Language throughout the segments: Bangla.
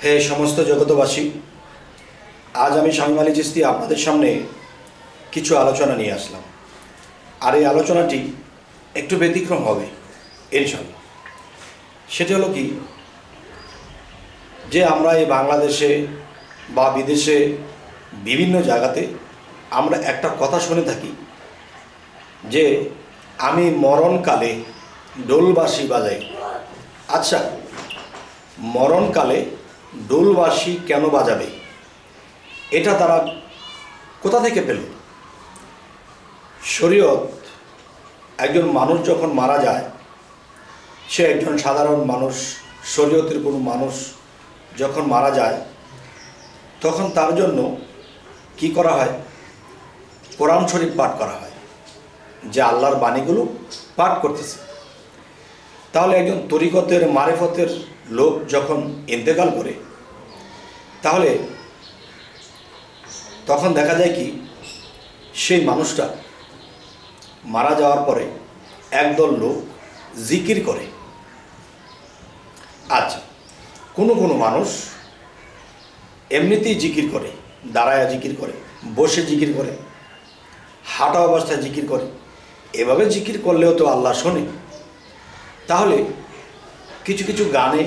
হে সমস্ত জগতবাসী, আজ আমি শামীম আলী চিশতি আপনাদের সামনে কিছু আলোচনা নিয়ে আসলাম। আর এই আলোচনাটি একটু ব্যতিক্রম হবে ইনশাআল্লাহ। সেটি হলো কি, যে আমরা এই বাংলাদেশে বা বিদেশে বিভিন্ন জায়গাতে আমরা একটা কথা শুনে থাকি যে আমি মরণকালে ডোলবাঁশি বাজাই। আচ্ছা, মরণকালে ডোলবাঁশি কেন বাজাবে? এটা তারা কোথা থেকে পেল? শরীয়ত একজন মানুষ যখন মারা যায়, সে একজন সাধারণ মানুষ, শরীয়তের কোনো মানুষ যখন মারা যায়, তখন তার জন্য কি করা হয়? কোরআন শরীফ পাঠ করা হয়, যে আল্লাহর বাণীগুলো পাঠ করতেছে। তাহলে একজন তরিকতের মারিফতের লোক যখন ইন্তেকাল করে, তাহলে তখন দেখা যায় কি, সেই মানুষটা মারা যাওয়ার পরে একদল লোক জিকির করে। আচ্ছা, কোনো কোনো মানুষ এমনিতেই জিকির করে, দাঁড়ায় জিকির করে, বসে জিকির করে, হাঁটা অবস্থায় জিকির করে। এভাবে জিকির করলেও তো আল্লাহ শোনে। তাহলে কিছু কিছু গানে,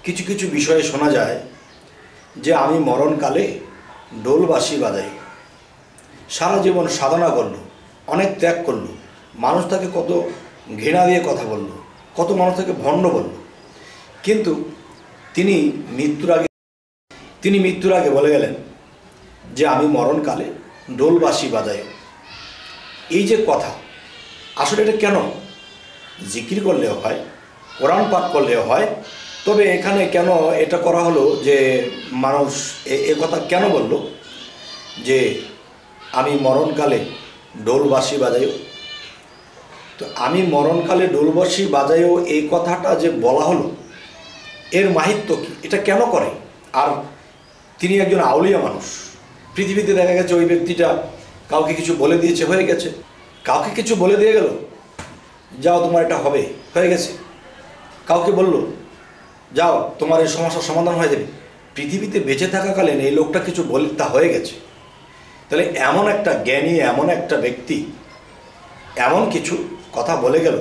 কিছু কিছু বিষয়ে শোনা যায় যে আমি মরণকালে ডোলবাঁশি বাজাই। সারা জীবন সাধনা করলো, অনেক ত্যাগ করলো, মানুষ তাকে কত ঘৃণা দিয়ে কথা বলল, কত মানুষ তাকে ভণ্ড বলল, কিন্তু তিনি মৃত্যুর আগে বলে গেলেন যে আমি মরণকালে ডোলবাঁশি বাজাই। এই যে কথা, আসলে এটা কেন? জিকির করলেও হয়, কোরআন পাঠ করলেও হয়, তবে এখানে কেন এটা করা হলো যে মানুষ এ কথা কেন বলল যে আমি মরণকালে ডোলবাঁশি বাজাইও? তো আমি মরণকালে ডোলবাঁশি বাজাইও এই কথাটা যে বলা হলো, এর মাহিত্য কি? এটা কেন করে? আর তিনি একজন আউলিয়া মানুষ। পৃথিবীতে দেখা গেছে ওই ব্যক্তিটা কাউকে কিছু বলে দিয়েছে, হয়ে গেছে। কাউকে কিছু বলে দিয়ে গেল, যাও তোমার এটা হবে, হয়ে গেছে। কাউকে বলল, যাও তোমার এই সমস্যার সমাধান হয়ে যাবে। পৃথিবীতে বেঁচে থাকাকালীন এই লোকটা কিছু বলে, তা হয়ে গেছে। তাহলে এমন একটা জ্ঞানী, এমন একটা ব্যক্তি এমন কিছু কথা বলে গেল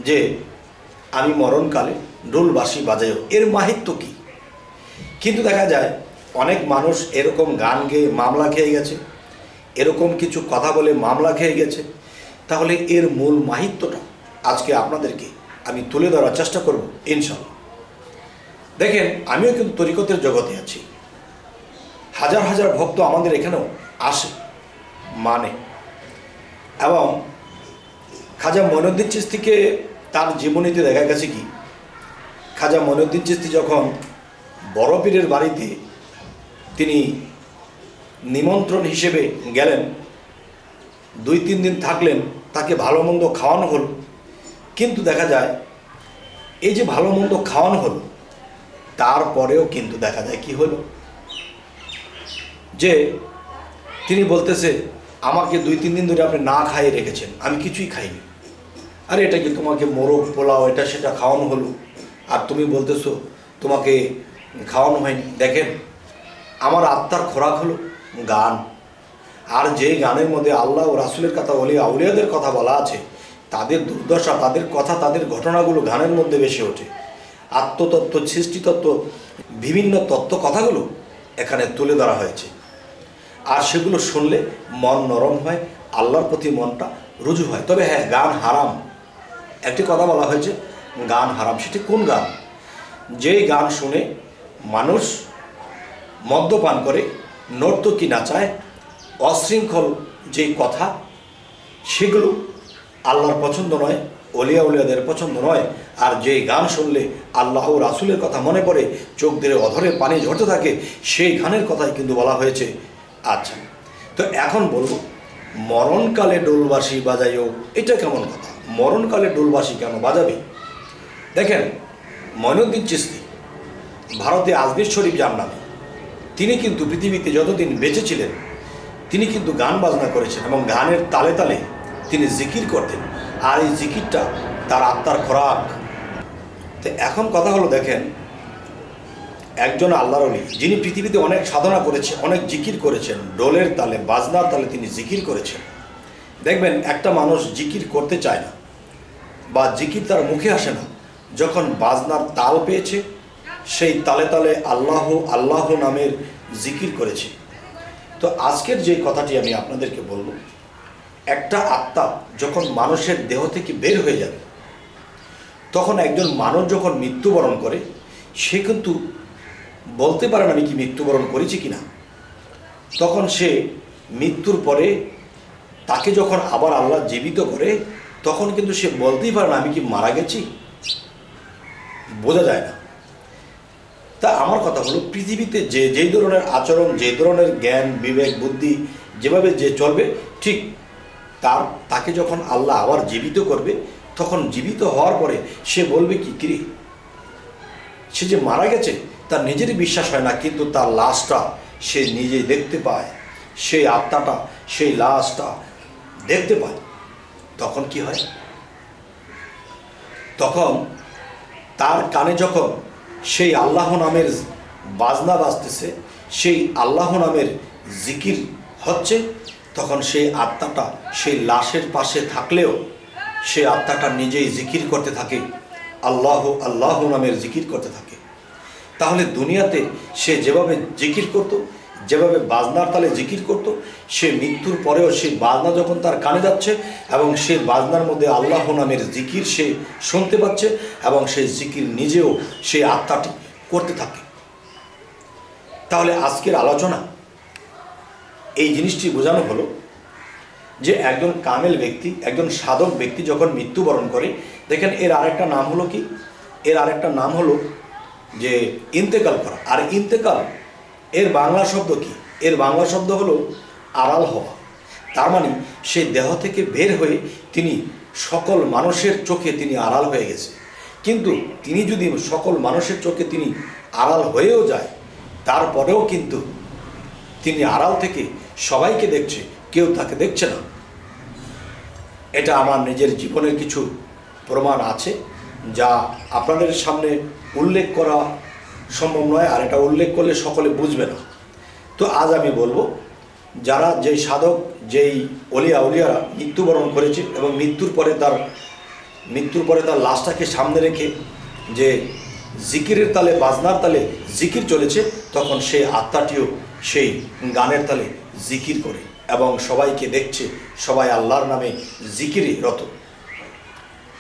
যে আমি মরণকালে ডোলবাঁশি বাজাইও, এর মাহিত্য কি? কিন্তু দেখা যায় অনেক মানুষ এরকম গান গেয়ে মামলা খেয়ে গেছে, এরকম কিছু কথা বলে মামলা খেয়ে গেছে। তাহলে এর মূল মাহিত্যটা আজকে আপনাদেরকে আমি তুলে ধরার চেষ্টা করব ইনশাআল্লাহ। দেখেন, আমিও কিন্তু তরিকতের জগতে আছি, হাজার হাজার ভক্ত আমাদের এখানেও আসে, মানে। এবং খাজা মঈনুদ্দিন চিশতিকে তার জীবনীতে দেখা গেছে কি, খাজা মঈনুদ্দিন চিশতি যখন বড় পীরের বাড়িতে তিনি নিমন্ত্রণ হিসেবে গেলেন, 2-3 দিন থাকলেন, তাকে ভালো মন্দ খাওয়ানো হল। কিন্তু দেখা যায় এই যে ভালো মন্দ খাওয়ানো হলো, তারপরেও কিন্তু দেখা যায় কি হলো, যে তিনি বলতেছে আমাকে 2-3 দিন ধরে আপনি না খাইয়ে রেখেছেন, আমি কিছুই খাইনি। আরে এটা কি, তোমাকে মোরগ পোলাও এটা সেটা খাওয়ানো হলো, আর তুমি বলতেছো তোমাকে খাওয়ানো হয়নি। দেখেন, আমার আত্মার খোরাক হলো গান। আর যে গানের মধ্যে আল্লাহ ও রাসূলের কথা, আউলিয়াদের কথা বলা আছে, তাদের দুর্দশা, তাদের কথা, তাদের ঘটনাগুলো গানের মধ্যে বেশি ওঠে। আত্মতত্ত্ব, সৃষ্টিতত্ত্ব, বিভিন্ন তত্ত্ব কথাগুলো এখানে তুলে ধরা হয়েছে। আর সেগুলো শুনলে মন নরম হয়, আল্লাহর প্রতি মনটা রুজু হয়। তবে হ্যাঁ, গান হারাম। একটি কথা বলা হয়েছে গান হারাম। সেটি কোন গান? যেই গান শুনে মানুষ মদ্যপান করে, নর্তকী নাচায়, অশৃঙ্খল যেই কথা, সেগুলো আল্লাহর পছন্দ নয়, উলিয়াদের পছন্দ নয়। আর যেই গান শুনলে আল্লাহ ও রাসূলের কথা মনে পড়ে, চোখ দিয়ে অধরে পানি ঝরতে থাকে, সেই গানের কথাই কিন্তু বলা হয়েছে। আচ্ছা, তো এখন বলবো, মরণকালে ডোলবাঁশি বাজাইও, এটা কেমন কথা? মরণকালে ডোলবাঁশি কেন বাজাবে? দেখেন, মঈনুদ্দিন চিশতি ভারতে আজমির শরীফ যার নামে, তিনি কিন্তু পৃথিবীতে যতদিন বেঁচে ছিলেন, তিনি কিন্তু গান বাজনা করেছেন এবং গানের তালে তালে তিনি জিকির করতেন। আর এই জিকিরটা তার আত্মার খোরাক। তো এখন কথা হলো, দেখেন, একজন আল্লাহর ওলি যিনি পৃথিবীতে অনেক সাধনা করেছেন, অনেক জিকির করেছেন, ডোলের তালে বাজনার তালে তিনি জিকির করেছেন। দেখবেন একটা মানুষ জিকির করতে চায় না বা জিকির তার মুখে আসে না, যখন বাজনার তাল পেয়েছে সেই তালে তালে আল্লাহ আল্লাহ নামের জিকির করেছে। তো আজকের যে কথাটি আমি আপনাদেরকে বলবো, একটা আত্মা যখন মানুষের দেহ থেকে বের হয়ে যাবে, তখন একজন মানুষ যখন মৃত্যুবরণ করে সে কিন্তু বলতে পারে না আমি কি মৃত্যুবরণ করেছি কিনা। তখন সে মৃত্যুর পরে তাকে যখন আবার আল্লাহ জীবিত করে, তখন কিন্তু সে বলতেই পারে না আমি কি মারা গেছি, বোঝা যায় না। তা আমার কথা হলো, পৃথিবীতে যেই ধরনের আচরণ, যে ধরনের জ্ঞান বিবেক বুদ্ধি যেভাবে যে চলবে, ঠিক তাকে যখন আল্লাহ আবার জীবিত করবে, তখন জীবিত হওয়ার পরে সে বলবে কি কিরে, সে যে মারা গেছে তার নিজেরই বিশ্বাস হয় না, কিন্তু তার লাশটা সে নিজেই দেখতে পায়, সেই আত্মাটা সেই লাশটা দেখতে পায়। তখন কি হয়, তখন তার কানে যখন সেই আল্লাহ নামের বাজনা বাজতেছে, সেই আল্লাহ নামের জিকির হচ্ছে, তখন সেই আত্মাটা সেই লাশের পাশে থাকলেও সেই আত্মাটা নিজেই জিকির করতে থাকে, আল্লাহ আল্লাহ নামের জিকির করতে থাকে। তাহলে দুনিয়াতে সে যেভাবে জিকির করত, যেভাবে বাজনার তালে জিকির করত, সে মৃত্যুর পরেও সেই বাজনা যখন তার কানে যাচ্ছে এবং সেই বাজনার মধ্যে আল্লাহ নামের জিকির সে শুনতে পাচ্ছে এবং সেই জিকির নিজেও সেই আত্মাটি করতে থাকে। তাহলে আজকের আলোচনা এই জিনিসটি বোঝানো হলো যে একজন কামেল ব্যক্তি, একজন সাধক ব্যক্তি যখন মৃত্যুবরণ করে, দেখেন এর আরেকটা নাম হলো কি, এর আরেকটা নাম হলো যে ইন্তেকাল করা। আর ইন্তেকাল এর বাংলা শব্দ কি? এর বাংলা শব্দ হলো আড়াল হওয়া। তার মানে সেই দেহ থেকে বের হয়ে তিনি সকল মানুষের চোখে তিনি আড়াল হয়ে গেছে। কিন্তু তিনি যদি সকল মানুষের চোখে তিনি আড়াল হয়েও যায়, তারপরেও কিন্তু তিনি আড়াল থেকে সবাইকে দেখছে, কেউ তাকে দেখছে না। এটা আমার নিজের জীবনের কিছু প্রমাণ আছে, যা আপনাদের সামনে উল্লেখ করা সম্ভব নয়, আর এটা উল্লেখ করলে সকলে বুঝবে না। তো আজ আমি বলবো, যারা যেই সাধক, যেই অলিয়ারা মৃত্যুবরণ করেছে এবং মৃত্যুর পরে তার লাশটাকে সামনে রেখে যে জিকিরের তালে বাজনার তালে জিকির চলেছে, তখন সেই আত্মাটিও সেই গানের তালে জিকির করে এবং সবাইকে দেখছে, সবাই আল্লাহর নামে জিকিরে রত।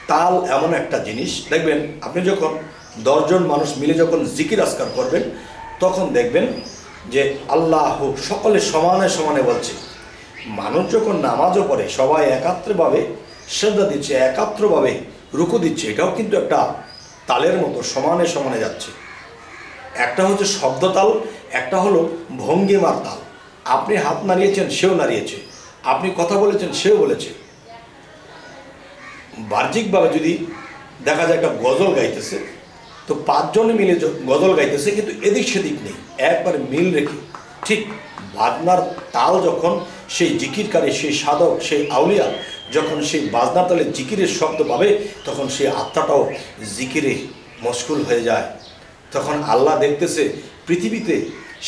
তাল এমন একটা জিনিস, দেখবেন আপনি যখন 10 জন মানুষ মিলে যখন জিকির আজকার করবেন, তখন দেখবেন যে আল্লাহ সকলে সমানে সমানে বলছে। মানুষ যখন নামাজও পড়ে, সবাই একাত্রভাবে শ্রদ্ধা দিচ্ছে, একাত্রভাবে রুকু দিচ্ছে, এটাও কিন্তু একটা তালের মতো সমানে সমানে যাচ্ছে। একটা হচ্ছে শব্দ তাল, একটা হলো ভঙ্গিমার তাল। আপনি হাত নাড়িয়েছেন, সেও নাড়িয়েছে, আপনি কথা বলেছেন, সেও বলেছে। বাহ্যিকভাবে যদি দেখা যায় একটা গজল গাইতেছে, তো 5 জনে মিলে গজল গাইতেছে, কিন্তু এদিক সেদিক নেই, একবারে মিল রেখে। ঠিক বাজনার তাল যখন সেই জিকিরকারী, সেই সাধক, সেই আউলিয়া যখন সেই বাজনার তালে জিকিরের শব্দ পাবে, তখন সেই আত্মাটাও জিকিরে মশগুল হয়ে যায়। তখন আল্লাহ দেখতেছে পৃথিবীতে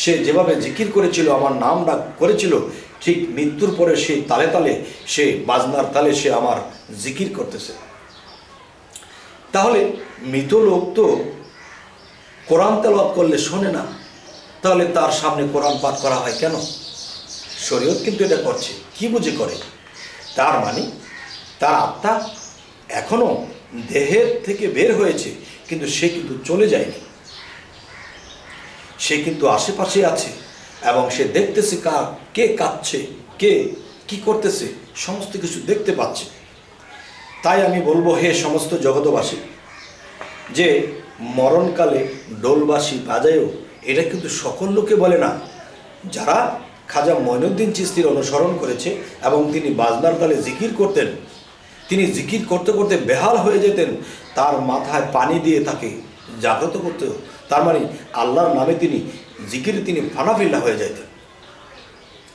সে যেভাবে জিকির করেছিল, আমার নাম ডাক করেছিল, ঠিক মৃত্যুর পরে সেই তালে তালে, সে বাজনার তালে সে আমার জিকির করতেছে। তাহলে মৃত লোক তো কোরআন তেলাওয়াত করলে শোনে না, তাহলে তার সামনে কোরআন পাঠ করা হয় কেন? শরীয়ত কিন্তু এটা করছে, কি বুঝে করে? তার মানে তার আত্মা এখনো দেহের থেকে বের হয়েছে, কিন্তু সে কিন্তু চলে যায়নি, সে কিন্তু আশেপাশে আছে এবং সে দেখতেছে কে কাঁদছে, কে কি করতেছে, সমস্ত কিছু দেখতে পাচ্ছে। তাই আমি বলবো, হে সমস্ত জগতবাসী, যে মরণকালে ডোলবাসী বাজায়ও, এটা কিন্তু সকল লোকে বলে না। যারা খাজা মঈনুদ্দিন চিশতির অনুসরণ করেছে এবং তিনি বাজনার তালে জিকির করতেন, তিনি জিকির করতে করতে বেহাল হয়ে যেতেন, তার মাথায় পানি দিয়ে তাকে জাগ্রত করতে, তার মানে আল্লাহর নামে তিনি জিকিরে তিনি ফানাফিল্লা হয়ে যেতেন।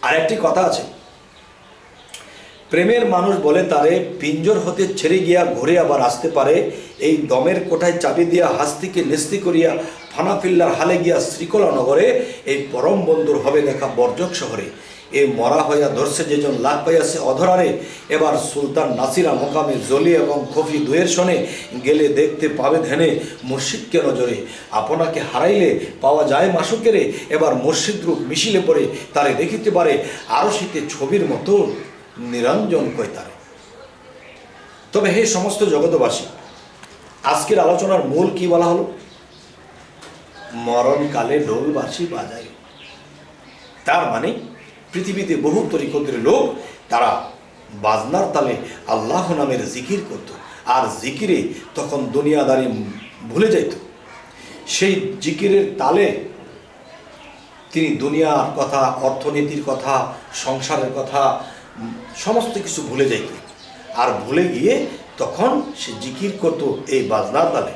আর একটি কথা আছে, প্রেমের মানুষ বলে তারে পিঞ্জর হতে ছেড়ে গিয়া ঘুরে আবার আসতে পারে, এই দমের কোঠায় চাবি দিয়া হাস্তিকে নেস্তি করিয়া ফানাফিল্লার হালে গিয়া শ্রীকলা নগরে এই পরম বন্ধুর হবে দেখা বর্জক শহরে। এই মরা হইয়া ধরছে যেজন লাভ পাইয়াছে অধরারে, এবার সুলতান নাসিরা মোকামে জলি এবং খফি দুয়ের শনে গেলে দেখতে পাবে ধ্যানে মুর্শিদকে নজরে। আপনাকে হারাইলে পাওয়া যায় মাসুকেরে, এবার মুর্শিদ রূপ মিশিলে পরে তারে দেখিতে পারে আরশিতে ছবির মতো নিরঞ্জন কয় তারে। তবে হে সমস্ত জগতবাসী, আজকের আলোচনার মূল কি বলা হলো? মরণকালে ঢোলবাসি বাজায়। তার মানে পৃথিবীতে বহু তরিকতের লোক তারা বাজনার তালে আল্লাহ নামের জিকির করত, আর জিকিরে তখন দুনিয়াদারি ভুলে যাইত। সেই জিকিরের তালে তিনি দুনিয়ার কথা, অর্থনীতির কথা, সংসারের কথা সমস্ত কিছু ভুলে যাইত। আর ভুলে গিয়ে তখন সে জিকির করত এই বাজনার তালে।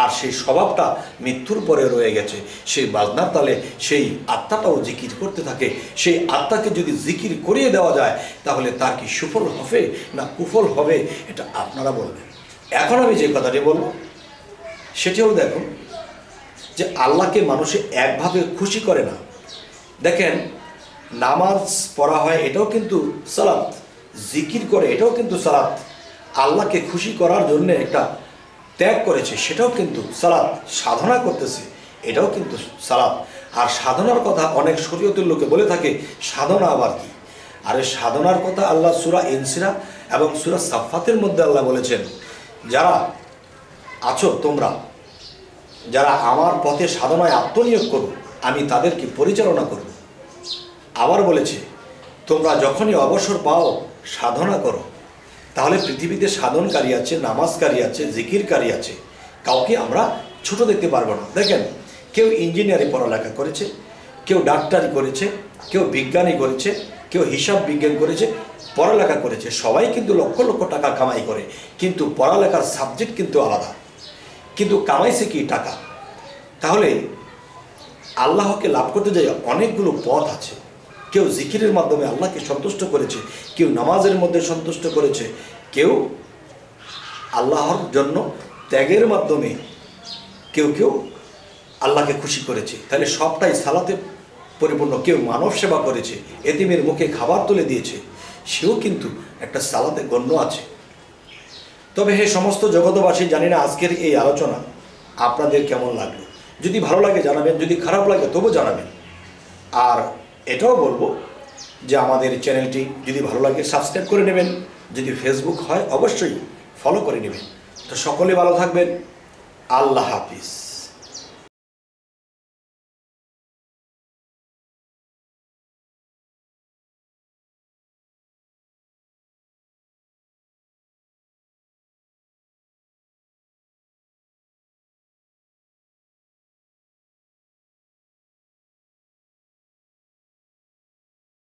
আর সেই স্বভাবটা মৃত্যুর পরে রয়ে গেছে। সেই বাজনার তালে সেই আত্মাটাও জিকির করতে থাকে। সেই আত্মাকে যদি জিকির করিয়ে দেওয়া যায় তাহলে তার কি সুফল হবে না কুফল হবে, এটা আপনারা বলবেন। এখন আমি যে কথাটি বলব সেটি হলো, দেখুন যে আল্লাহকে মানুষে একভাবে খুশি করে না। দেখেন, নামাজ পড়া হয় এটাও কিন্তু সালাত, জিকির করে এটাও কিন্তু সালাত, আল্লাহকে খুশি করার জন্য একটা ত্যাগ করেছে সেটাও কিন্তু সালাত, সাধনা করতেছে এটাও কিন্তু সালাত। আর সাধনার কথা অনেক শরীয়তের লোকে বলে থাকে, সাধনা আবার কি? আরে সাধনার কথা আল্লাহ সূরা ইনসিরা এবং সূরা সাফফাতের মধ্যে আল্লাহ বলেছেন, যারা আছো তোমরা, যারা আমার পথে সাধনায় আত্মনিয়োগ করো আমি তাদেরকে পরিচালনা করব। আবার বলেছে, তোমরা যখনই অবসর পাও সাধনা করো। তাহলে পৃথিবীতে সাধনকারী আছে, নামাজকারী আছে, জিকিরকারী আছে, কাউকে আমরা ছোট দেখতে পারবো না। দেখেন, কেউ ইঞ্জিনিয়ারিং পড়ালেখা করেছে, কেউ ডাক্তারি করেছে, কেউ বিজ্ঞানী করেছে, কেউ হিসাব বিজ্ঞান করেছে, পড়ালেখা করেছে, সবাই কিন্তু লক্ষ লক্ষ টাকা কামাই করে, কিন্তু পড়ালেখার সাবজেক্ট কিন্তু আলাদা, কিন্তু কামাইছে কি টাকা। তাহলে আল্লাহকে লাভ করতে যাই অনেকগুলো পথ আছে। কেউ জিকিরের মাধ্যমে আল্লাহকে সন্তুষ্ট করেছে, কেউ নামাজের মধ্যে সন্তুষ্ট করেছে, কেউ আল্লাহর জন্য ত্যাগের মাধ্যমে কেউ কেউ আল্লাহকে খুশি করেছে। তাহলে সবটাই সালাতে পরিপূর্ণ। কেউ মানব সেবা করেছে, এতিমের মুখে খাবার তুলে দিয়েছে, সেও কিন্তু একটা সালাতে গণ্য আছে। তবে হে সমস্ত জগতবাসী, জানি না আজকের এই আলোচনা আপনাদের কেমন লাগলো। যদি ভালো লাগে জানাবেন, যদি খারাপ লাগে তবু জানাবেন। আর এটাও বলবো যে আমাদের চ্যানেলটি যদি ভালো লাগে সাবস্ক্রাইব করে নেবেন, যদি ফেসবুক হয় অবশ্যই ফলো করে নেবেন। তো সকলে ভালো থাকবেন। আল্লাহ হাফিজ।